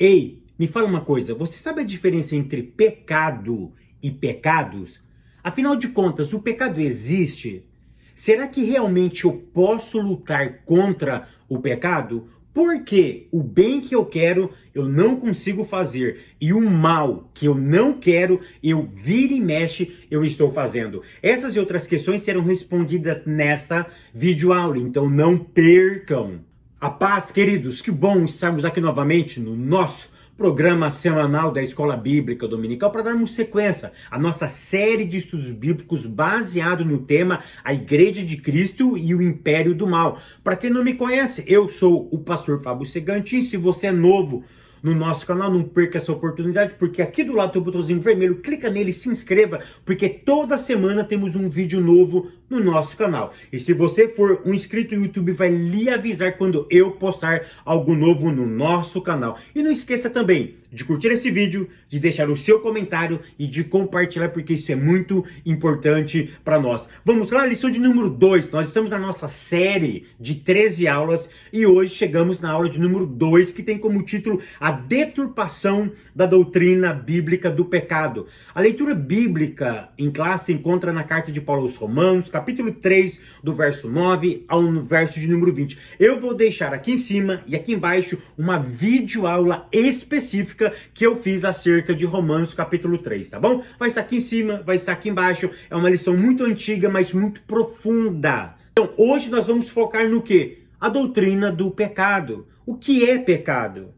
Ei, me fala uma coisa, você sabe a diferença entre pecado e pecados? Afinal de contas, o pecado existe? Será que realmente eu posso lutar contra o pecado? Porque o bem que eu quero, eu não consigo fazer. E o mal que eu não quero, eu vira e mexe, eu estou fazendo. Essas e outras questões serão respondidas nesta videoaula, então não percam. A paz, queridos, que bom estarmos aqui novamente no nosso programa semanal da Escola Bíblica Dominical para darmos sequência à nossa série de estudos bíblicos baseado no tema A Igreja de Cristo e o Império do Mal. Para quem não me conhece, eu sou o pastor Fábio Segantin. Se você é novo no nosso canal, não perca essa oportunidade, porque aqui do lado tem o botãozinho vermelho, clica nele e se inscreva, porque toda semana temos um vídeo novo no nosso canal. E se você for um inscrito, o YouTube vai lhe avisar quando eu postar algo novo no nosso canal. E não esqueça também de curtir esse vídeo, de deixar o seu comentário e de compartilhar, porque isso é muito importante para nós. Vamos lá, lição de número 2. Nós estamos na nossa série de 13 aulas e hoje chegamos na aula de número 2, que tem como título A Deturpação da Doutrina Bíblica do Pecado. A leitura bíblica em classe se encontra na carta de Paulo aos Romanos, capítulo 3, do verso 9 ao verso de número 20. Eu vou deixar aqui em cima e aqui embaixo uma videoaula específica que eu fiz acerca de Romanos capítulo 3, tá bom? Vai estar aqui em cima, vai estar aqui embaixo. É uma lição muito antiga, mas muito profunda. Então, hoje nós vamos focar no quê? A doutrina do pecado. O que é pecado?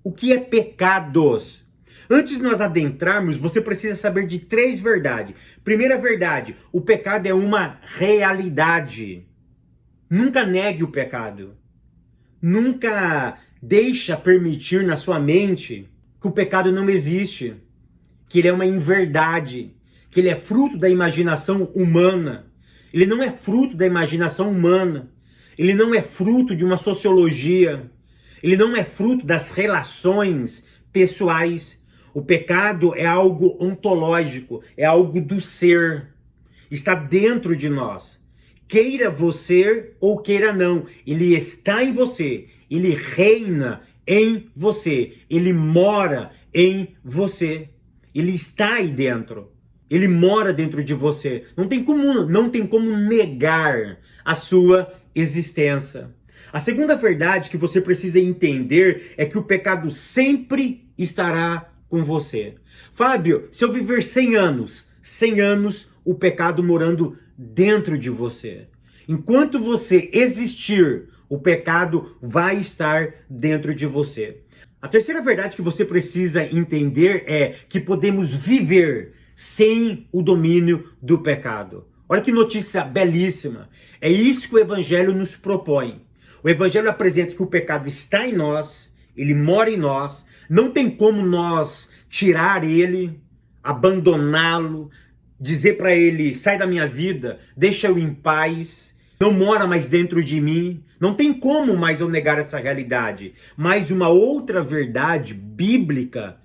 O que é pecados? Antes de nós adentrarmos, você precisa saber de 3 verdades. Primeira verdade, o pecado é uma realidade. Nunca negue o pecado. Nunca deixa permitir na sua mente que o pecado não existe, que ele é uma inverdade, que ele é fruto da imaginação humana. Ele não é fruto da imaginação humana. Ele não é fruto de uma sociologia. Ele não é fruto das relações pessoais. O pecado é algo ontológico, é algo do ser. Está dentro de nós. Queira você ou queira não, ele está em você. Ele reina em você. Ele mora em você. Ele está aí dentro. Ele mora dentro de você. Não tem como negar a sua existência. A segunda verdade que você precisa entender é que o pecado sempre estará com você. Fábio, se eu viver 100 anos, o pecado morando dentro de você. Enquanto você existir, o pecado vai estar dentro de você. A terceira verdade que você precisa entender é que podemos viver sem o domínio do pecado. Olha que notícia belíssima. É isso que o Evangelho nos propõe. O Evangelho apresenta que o pecado está em nós, ele mora em nós, não tem como nós tirar ele, abandoná-lo, dizer para ele, sai da minha vida, deixa eu em paz, não mora mais dentro de mim. Não tem como mais eu negar essa realidade. Mas uma outra verdade bíblica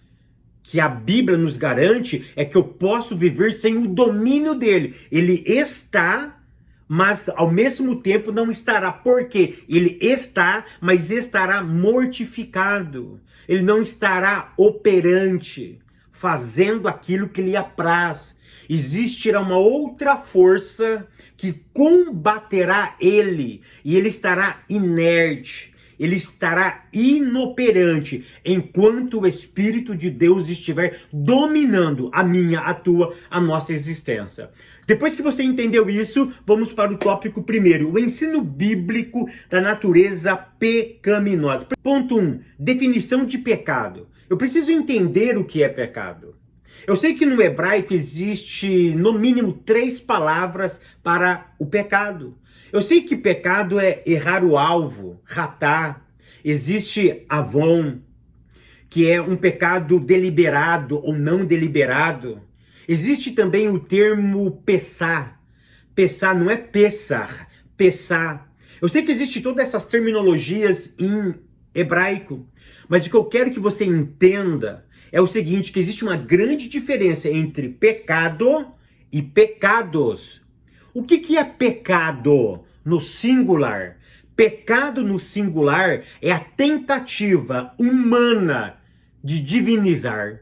que a Bíblia nos garante é que eu posso viver sem o domínio dele. Ele está, mas ao mesmo tempo não estará. Por quê? Ele está, mas estará mortificado. Ele não estará operante, fazendo aquilo que lhe apraz. Existirá uma outra força que combaterá ele, e ele estará inerte, ele estará inoperante, enquanto o Espírito de Deus estiver dominando a minha, a tua, a nossa existência. Depois que você entendeu isso, vamos para o tópico primeiro, o ensino bíblico da natureza pecaminosa. Ponto 1, definição de pecado. Eu preciso entender o que é pecado. Eu sei que no hebraico existe no mínimo 3 palavras para o pecado. Eu sei que pecado é errar o alvo, ratar. Existe avon, que é um pecado deliberado ou não deliberado. Existe também o termo pessar. Pessar não é pessar, pessar. Eu sei que existe todas essas terminologias em hebraico, mas o que eu quero que você entenda é o seguinte, que existe uma grande diferença entre pecado e pecados. O que é pecado no singular? Pecado no singular é a tentativa humana de divinizar.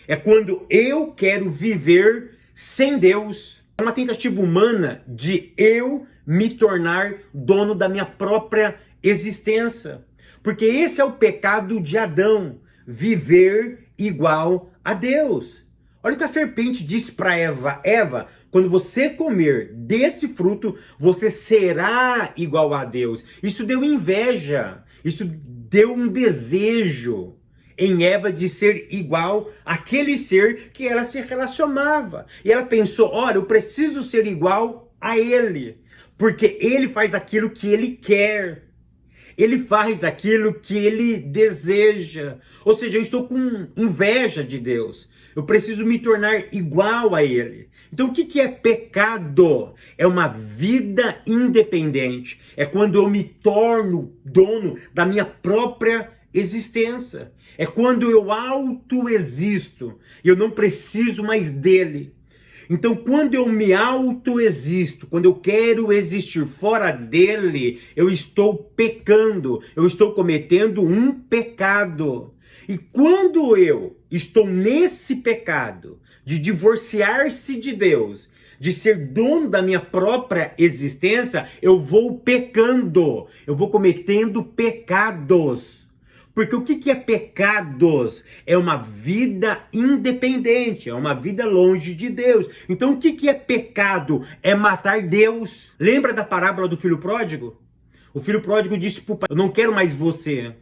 É quando eu quero viver sem Deus. É uma tentativa humana de eu me tornar dono da minha própria existência. Porque esse é o pecado de Adão, viver igual a Deus. Olha o que a serpente disse para Eva: Eva, quando você comer desse fruto, você será igual a Deus. Isso deu inveja, isso deu um desejo em Eva de ser igual àquele ser que ela se relacionava. E ela pensou: olha, eu preciso ser igual a ele, porque ele faz aquilo que ele quer. Ele faz aquilo que ele deseja. Ou seja, eu estou com inveja de Deus. Eu preciso me tornar igual a ele. Então o que é pecado? É uma vida independente. É quando eu me torno dono da minha própria existência. É quando eu autoexisto. E eu não preciso mais dele. Então, quando eu me autoexisto, quando eu quero existir fora dele, eu estou pecando, eu estou cometendo um pecado. E quando eu estou nesse pecado de divorciar-se de Deus, de ser dono da minha própria existência, eu vou pecando, eu vou cometendo pecados. Porque o que é pecados? É uma vida independente, é uma vida longe de Deus. Então o que é pecado? É matar Deus. Lembra da parábola do filho pródigo? O filho pródigo disse para o pai: eu não quero mais você,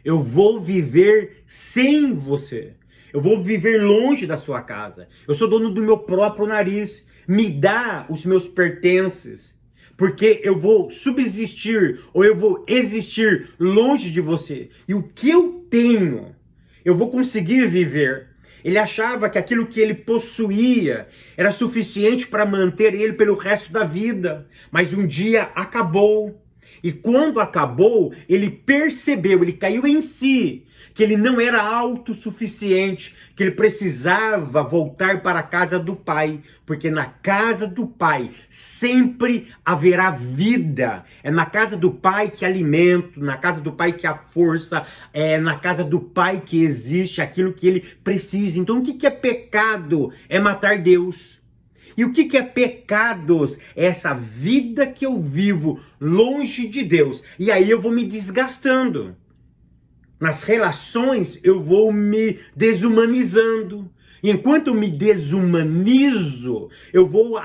eu vou viver sem você. Eu vou viver longe da sua casa. Eu sou dono do meu próprio nariz. Me dá os meus pertences. Porque eu vou subsistir ou eu vou existir longe de você. E o que eu tenho, eu vou conseguir viver. Ele achava que aquilo que ele possuía era suficiente para manter ele pelo resto da vida. Mas um dia acabou. E quando acabou, ele percebeu, ele caiu em si, que ele não era autossuficiente, que ele precisava voltar para a casa do Pai, porque na casa do Pai sempre haverá vida. É na casa do Pai que há alimento, na casa do Pai que há força, é na casa do Pai que existe aquilo que ele precisa. Então o que é pecado? É matar Deus. E o que é pecados? É essa vida que eu vivo longe de Deus. E aí eu vou me desgastando. Nas relações eu vou me desumanizando. E enquanto eu me desumanizo, eu vou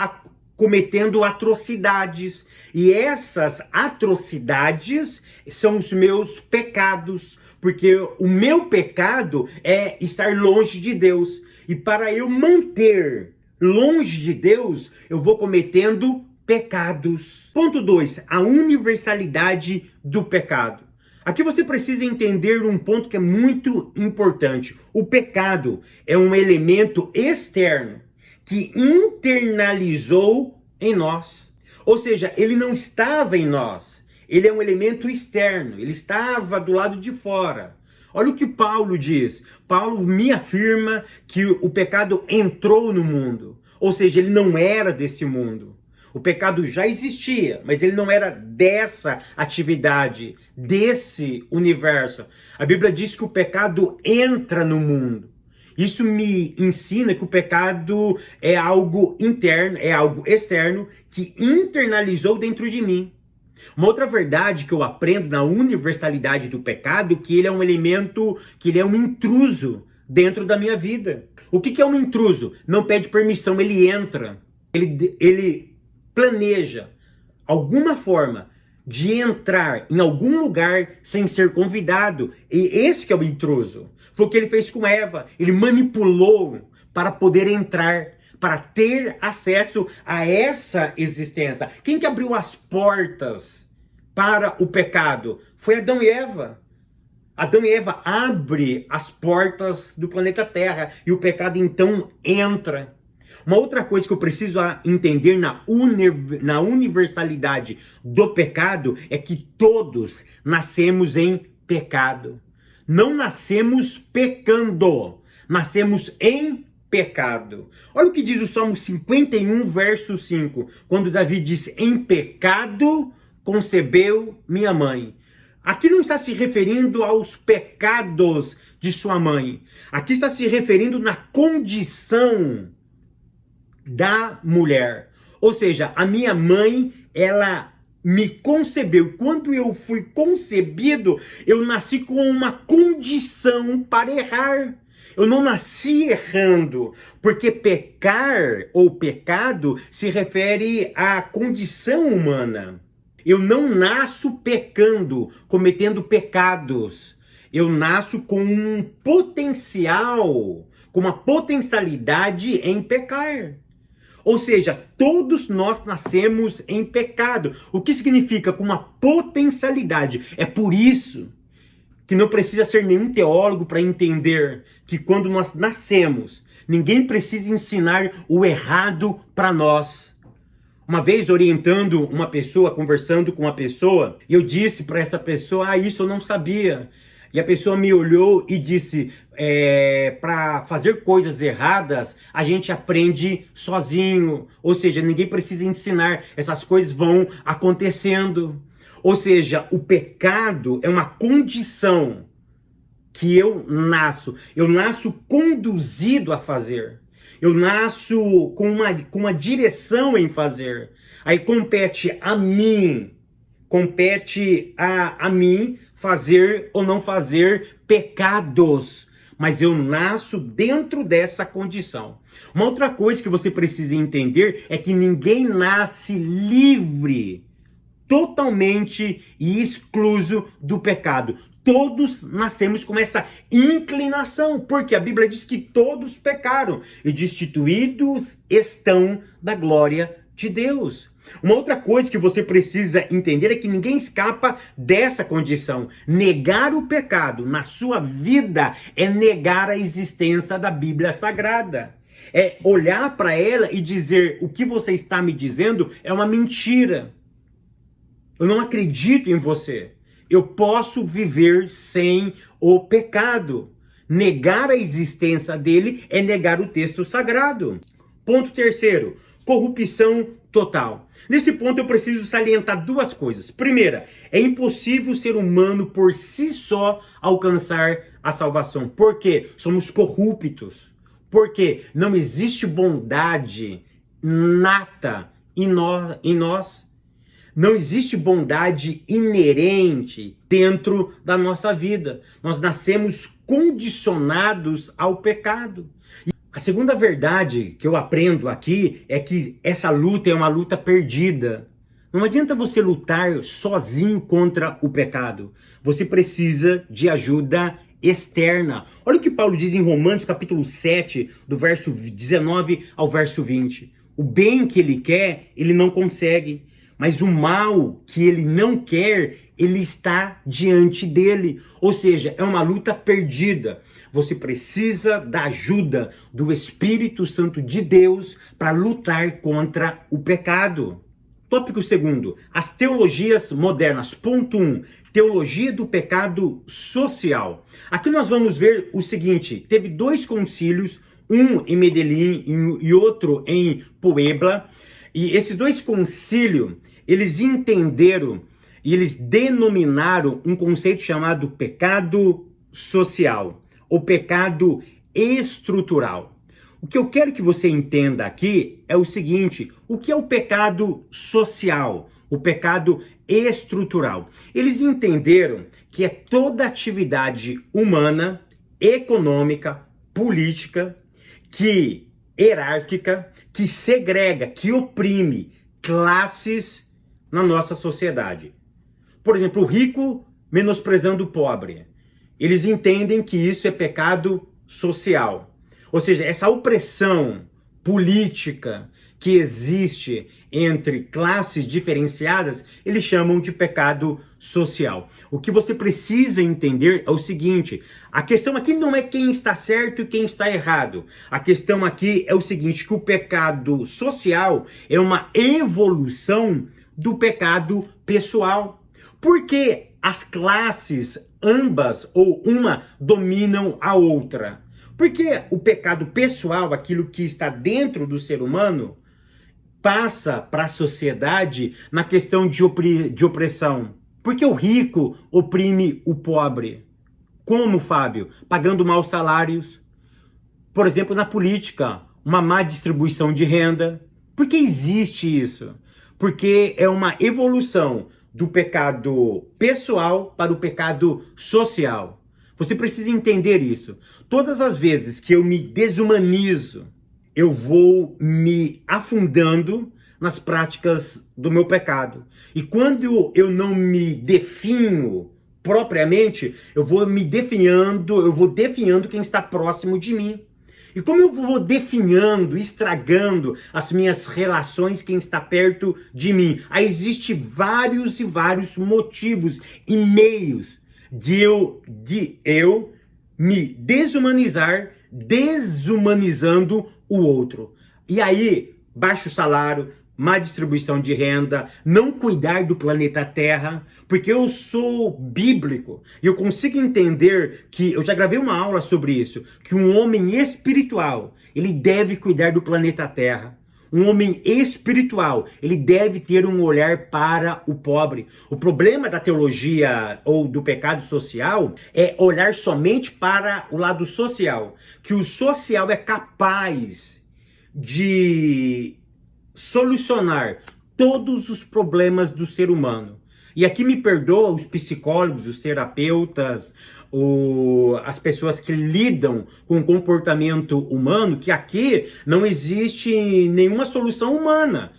cometendo atrocidades. E essas atrocidades são os meus pecados. Porque o meu pecado é estar longe de Deus. E para eu manter longe de Deus, eu vou cometendo pecados. Ponto 2, a universalidade do pecado. Aqui você precisa entender um ponto que é muito importante. O pecado é um elemento externo que internalizou em nós. Ou seja, ele não estava em nós. Ele é um elemento externo. Ele estava do lado de fora. Olha o que Paulo diz. Paulo me afirma que o pecado entrou no mundo. Ou seja, ele não era desse mundo. O pecado já existia, mas ele não era dessa atividade, desse universo. A Bíblia diz que o pecado entra no mundo. Isso me ensina que o pecado é algo interno, é algo externo que internalizou dentro de mim. Uma outra verdade que eu aprendo na universalidade do pecado é que ele é um elemento, que ele é um intruso dentro da minha vida. O que é um intruso? Não pede permissão, ele entra. Ele planeja alguma forma de entrar em algum lugar sem ser convidado. E esse que é o intruso. Foi o que ele fez com Eva. Ele manipulou para poder entrar, para ter acesso a essa existência. Quem que abriu as portas para o pecado? Foi Adão e Eva. Adão e Eva abrem as portas do planeta Terra e o pecado então entra. Uma outra coisa que eu preciso entender na universalidade do pecado é que todos nascemos em pecado. Não nascemos pecando, nascemos em pecado. Olha o que diz o Salmo 51, verso 5, quando Davi diz: em pecado concebeu minha mãe. Aqui não está se referindo aos pecados de sua mãe. Aqui está se referindo na condição da mulher. Ou seja, a minha mãe, ela me concebeu. Quando eu fui concebido, eu nasci com uma condição para errar. Eu não nasci errando, porque pecar ou pecado se refere à condição humana. Eu não nasço pecando, cometendo pecados. Eu nasço com um potencial, com uma potencialidade em pecar. Ou seja, todos nós nascemos em pecado. O que significa com uma potencialidade? É por isso que não precisa ser nenhum teólogo para entender que quando nós nascemos, ninguém precisa ensinar o errado para nós. Uma vez orientando uma pessoa, conversando com uma pessoa, eu disse para essa pessoa, isso eu não sabia. E a pessoa me olhou e disse, para fazer coisas erradas, a gente aprende sozinho. Ou seja, ninguém precisa ensinar, essas coisas vão acontecendo. Ou seja, o pecado é uma condição que eu nasço. Eu nasço conduzido a fazer. Eu nasço com uma direção em fazer. Aí compete a mim fazer ou não fazer pecados. Mas eu nasço dentro dessa condição. Uma outra coisa que você precisa entender é que ninguém nasce livre, totalmente e excluso do pecado. Todos nascemos com essa inclinação, porque a Bíblia diz que todos pecaram e destituídos estão da glória de Deus. Uma outra coisa que você precisa entender é que ninguém escapa dessa condição. Negar o pecado na sua vida é negar a existência da Bíblia Sagrada. É olhar para ela e dizer, o que você está me dizendo é uma mentira. Eu não acredito em você. Eu posso viver sem o pecado. Negar a existência dele é negar o texto sagrado. Ponto terceiro, corrupção total. Nesse ponto eu preciso salientar duas coisas. Primeira, é impossível o ser humano por si só alcançar a salvação. Por quê? Somos corruptos. Porque não existe bondade nata em nós. Não existe bondade inerente dentro da nossa vida. Nós nascemos condicionados ao pecado. A segunda verdade que eu aprendo aqui é que essa luta é uma luta perdida. Não adianta você lutar sozinho contra o pecado. Você precisa de ajuda externa. Olha o que Paulo diz em Romanos capítulo 7, do verso 19 ao verso 20. O bem que ele quer, ele não consegue. Mas o mal que ele não quer, ele está diante dele. Ou seja, é uma luta perdida. Você precisa da ajuda do Espírito Santo de Deus para lutar contra o pecado. Tópico segundo, as teologias modernas. Ponto 1, teologia do pecado social. Aqui nós vamos ver o seguinte, teve dois concílios, um em Medellín e outro em Puebla. E esses dois concílios, eles entenderam e eles denominaram um conceito chamado pecado social, ou pecado estrutural. O que eu quero que você entenda aqui é o seguinte, o que é o pecado social, o pecado estrutural? Eles entenderam que é toda atividade humana, econômica, política, que hierárquica, que segrega, que oprime classes na nossa sociedade. Por exemplo, o rico menosprezando o pobre. Eles entendem que isso é pecado social. Ou seja, essa opressão política que existe entre classes diferenciadas, eles chamam de pecado social. O que você precisa entender é o seguinte, a questão aqui não é quem está certo e quem está errado. A questão aqui é o seguinte, que o pecado social é uma evolução do pecado pessoal. Porque as classes, ambas ou uma, dominam a outra? Porque o pecado pessoal, aquilo que está dentro do ser humano, passa para a sociedade na questão de opressão Por que o rico oprime o pobre? Como, Fábio? Pagando maus salários. Por exemplo, na política, uma má distribuição de renda. Por que existe isso? Porque é uma evolução do pecado pessoal para o pecado social. Você precisa entender isso. Todas as vezes que eu me desumanizo, eu vou me afundando nas práticas do meu pecado. E quando eu não me definho propriamente, eu vou definhando quem está próximo de mim. E como eu vou definhando, estragando as minhas relações, quem está perto de mim? Aí existem vários e vários motivos e meios de eu me desumanizar, desumanizando o outro. E aí, baixo salário, má distribuição de renda, não cuidar do planeta Terra, porque eu sou bíblico e eu consigo entender que, eu já gravei uma aula sobre isso, que um homem espiritual, ele deve cuidar do planeta Terra. Um homem espiritual, ele deve ter um olhar para o pobre. O problema da teologia ou do pecado social é olhar somente para o lado social, que o social é capaz de solucionar todos os problemas do ser humano. E aqui me perdoa os psicólogos, os terapeutas, as pessoas que lidam com o comportamento humano, que aqui não existe nenhuma solução humana.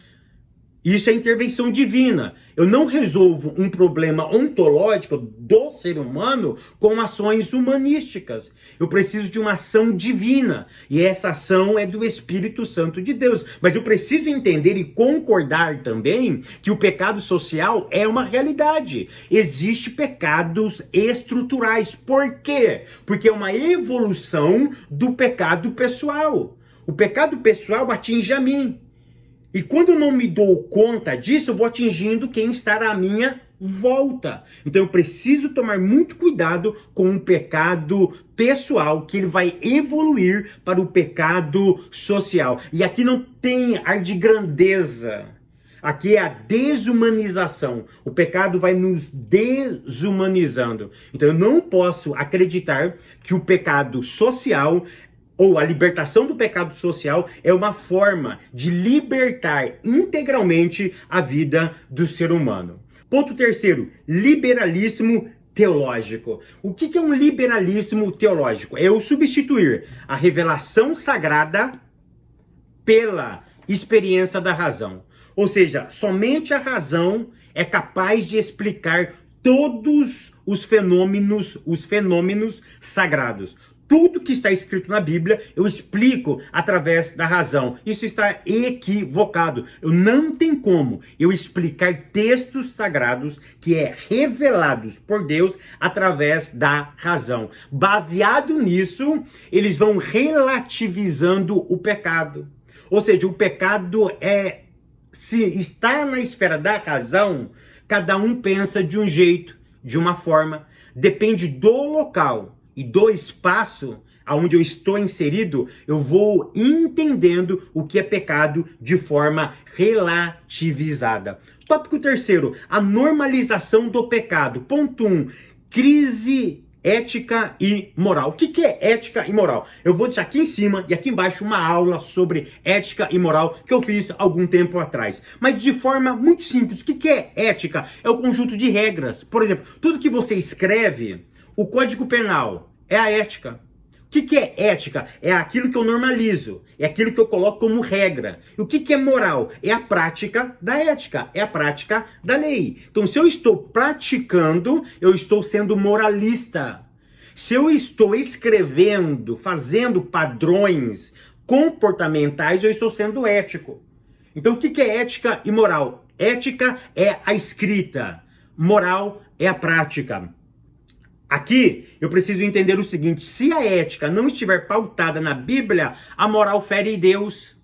Isso é intervenção divina. Eu não resolvo um problema ontológico do ser humano com ações humanísticas. Eu preciso de uma ação divina. E essa ação é do Espírito Santo de Deus. Mas eu preciso entender e concordar também que o pecado social é uma realidade. Existem pecados estruturais. Por quê? Porque é uma evolução do pecado pessoal. O pecado pessoal atinge a mim. E quando eu não me dou conta disso, eu vou atingindo quem está à minha volta. Então eu preciso tomar muito cuidado com o pecado pessoal, que ele vai evoluir para o pecado social. E aqui não tem ar de grandeza. Aqui é a desumanização. O pecado vai nos desumanizando. Então eu não posso acreditar que o pecado social ou a libertação do pecado social é uma forma de libertar integralmente a vida do ser humano. Ponto terceiro, liberalismo teológico. O que é um liberalismo teológico? É eu substituir a revelação sagrada pela experiência da razão. Ou seja, somente a razão é capaz de explicar todos os fenômenos sagrados. Tudo que está escrito na Bíblia, eu explico através da razão. Isso está equivocado. Eu não tenho como eu explicar textos sagrados que é revelados por Deus através da razão. Baseado nisso, eles vão relativizando o pecado. Ou seja, o pecado se está na esfera da razão, cada um pensa de um jeito, de uma forma, depende do local e do espaço aonde eu estou inserido, eu vou entendendo o que é pecado de forma relativizada. Tópico terceiro, a normalização do pecado. Ponto 1, crise ética e moral. O que é ética e moral? Eu vou deixar aqui em cima e aqui embaixo uma aula sobre ética e moral que eu fiz algum tempo atrás. Mas de forma muito simples, o que é ética? É o conjunto de regras. Por exemplo, tudo que você escreve, o Código Penal é a ética. O que é ética? É aquilo que eu normalizo, é aquilo que eu coloco como regra. E o que é moral? É a prática da ética, é a prática da lei. Então, se eu estou praticando, eu estou sendo moralista. Se eu estou escrevendo, fazendo padrões comportamentais, eu estou sendo ético. Então, o que é ética e moral? Ética é a escrita, moral é a prática. Aqui, eu preciso entender o seguinte, se a ética não estiver pautada na Bíblia, a moral fere Deus.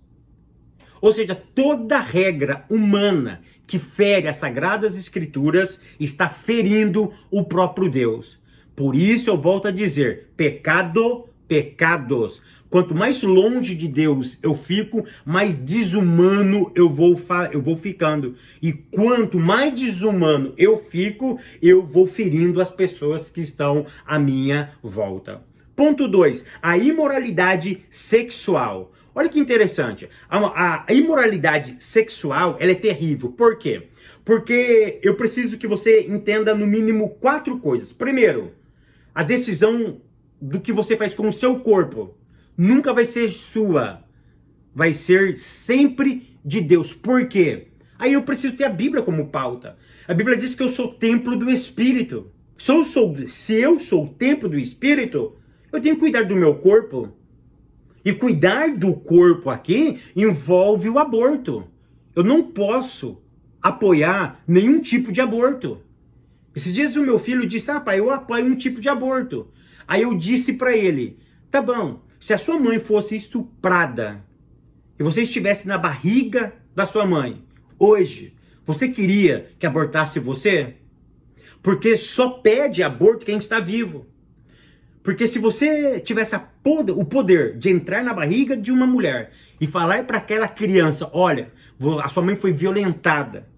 Ou seja, toda regra humana que fere as Sagradas Escrituras está ferindo o próprio Deus. Por isso eu volto a dizer, pecado pecados, quanto mais longe de Deus eu fico, mais desumano eu vou ficando. E quanto mais desumano eu fico, eu vou ferindo as pessoas que estão à minha volta. Ponto 2, a imoralidade sexual. Olha que interessante, a imoralidade sexual, ela é terrível. Por quê? Porque eu preciso que você entenda no mínimo 4 coisas. Primeiro, a decisão do que você faz com o seu corpo nunca vai ser sua, vai ser sempre de Deus. Por quê? Aí eu preciso ter a Bíblia como pauta. A Bíblia diz que eu sou templo do Espírito. Se eu sou o templo do Espírito, eu tenho que cuidar do meu corpo. E cuidar do corpo aqui envolve o aborto. Eu não posso apoiar nenhum tipo de aborto. Esses dias o meu filho disse, pai, eu apoio um tipo de aborto. Aí eu disse para ele, tá bom, se a sua mãe fosse estuprada e você estivesse na barriga da sua mãe, hoje, você queria que abortasse você? Porque só pede aborto quem está vivo. Porque se você tivesse o poder de entrar na barriga de uma mulher e falar para aquela criança, olha, a sua mãe foi violentada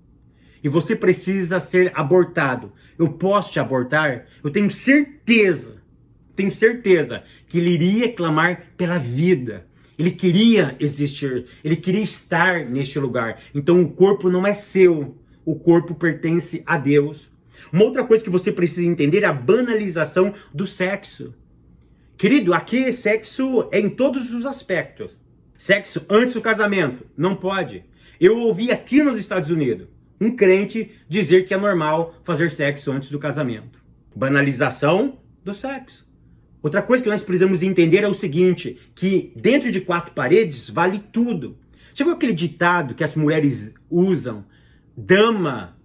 e você precisa ser abortado, eu posso te abortar? Eu tenho certeza que ele iria clamar pela vida. Ele queria existir, ele queria estar neste lugar. Então o corpo não é seu, o corpo pertence a Deus. Uma outra coisa que você precisa entender é a banalização do sexo. Querido, aqui sexo é em todos os aspectos. Sexo antes do casamento, não pode. Eu ouvi aqui nos Estados Unidos um crente dizer que é normal fazer sexo antes do casamento. Banalização do sexo. Outra coisa que nós precisamos entender é o seguinte, que dentro de 4 paredes vale tudo. Já viu aquele ditado que as mulheres usam? Dama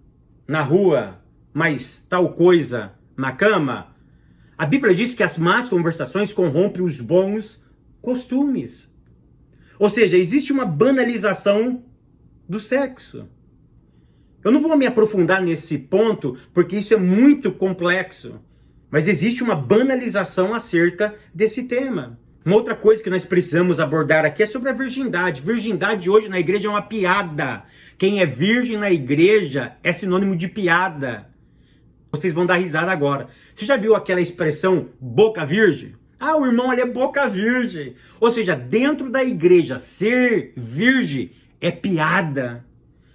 na rua, mas tal coisa na cama? A Bíblia diz que as más conversações corrompem os bons costumes. Ou seja, existe uma banalização do sexo. Eu não vou me aprofundar nesse ponto, porque isso é muito complexo. Mas existe uma banalização acerca desse tema. Uma outra coisa que nós precisamos abordar aqui é sobre a virgindade. Virgindade hoje na igreja é uma piada. Quem é virgem na igreja é sinônimo de piada. Vocês vão dar risada agora. Você já viu aquela expressão boca virgem? Ah, o irmão ali é boca virgem. Ou seja, dentro da igreja, ser virgem é piada.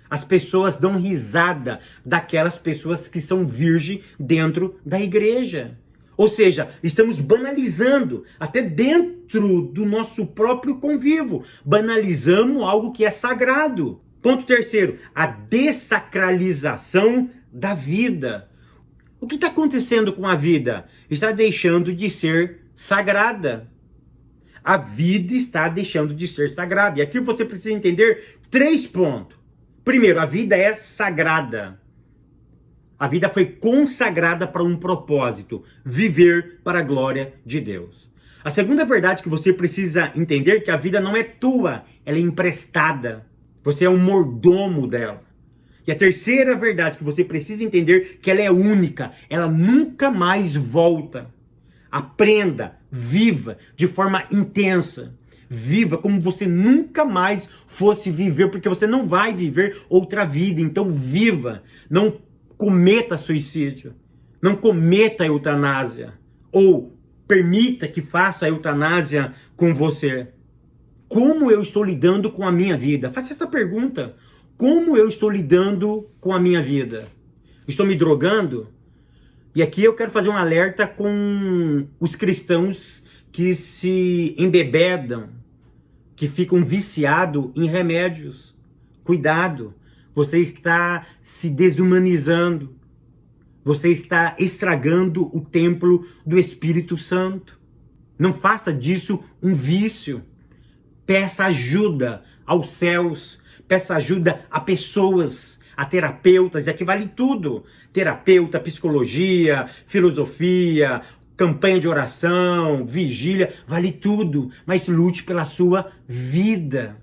As pessoas dão risada daquelas pessoas que são virgem dentro da igreja. Ou seja, estamos banalizando, até dentro do nosso próprio convívio. Banalizamos algo que é sagrado. Ponto 3º, a dessacralização da vida. O que está acontecendo com a vida? Está deixando de ser sagrada. A vida está deixando de ser sagrada. E aqui você precisa entender 3 pontos. Primeiro, a vida é sagrada. A vida foi consagrada para um propósito, viver para a glória de Deus. A segunda verdade que você precisa entender é que a vida não é tua, ela é emprestada. Você é um mordomo dela. E a terceira verdade que você precisa entender é que ela é única, ela nunca mais volta. Aprenda, viva de forma intensa. Viva como você nunca mais fosse viver, porque você não vai viver outra vida. Então viva, não cometa suicídio, não cometa eutanásia, ou permita que faça a eutanásia com você. Como eu estou lidando com a minha vida? Faça essa pergunta. Como eu estou lidando com a minha vida? Estou me drogando? E aqui eu quero fazer um alerta com os cristãos que se embebedam, que ficam viciados em remédios. Cuidado, você está se desumanizando. Você está estragando o templo do Espírito Santo. Não faça disso um vício. Peça ajuda aos céus. Peça ajuda a pessoas, a terapeutas. E aqui vale tudo. Terapeuta, psicologia, filosofia, campanha de oração, vigília, vale tudo, mas lute pela sua vida.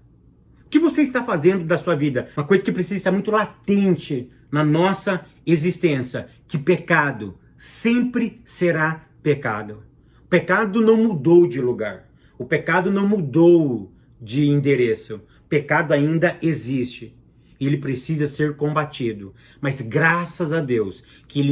O que você está fazendo da sua vida? Uma coisa que precisa estar muito latente na nossa existência, que pecado sempre será pecado. pecado não mudou de lugar. O pecado não mudou de endereço. O pecado ainda existe. Ele precisa ser combatido. Mas graças a Deus que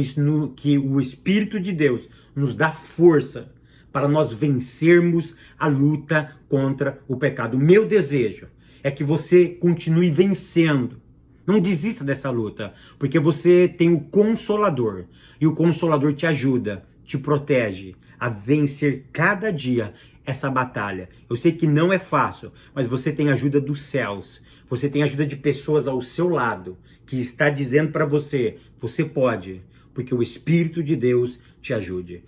o Espírito de Deus nos dá força para nós vencermos a luta contra o pecado. O meu desejo é que você continue vencendo. Não desista dessa luta, porque você tem o Consolador. E o Consolador te ajuda, te protege a vencer cada dia essa batalha. Eu sei que não é fácil, mas você tem a ajuda dos céus. Você tem a ajuda de pessoas ao seu lado, que está dizendo para você, você pode, porque o Espírito de Deus te ajude.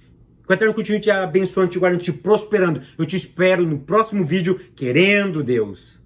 Que o Eterno continue te abençoando, te guardando, te prosperando. Eu te espero no próximo vídeo, querendo Deus.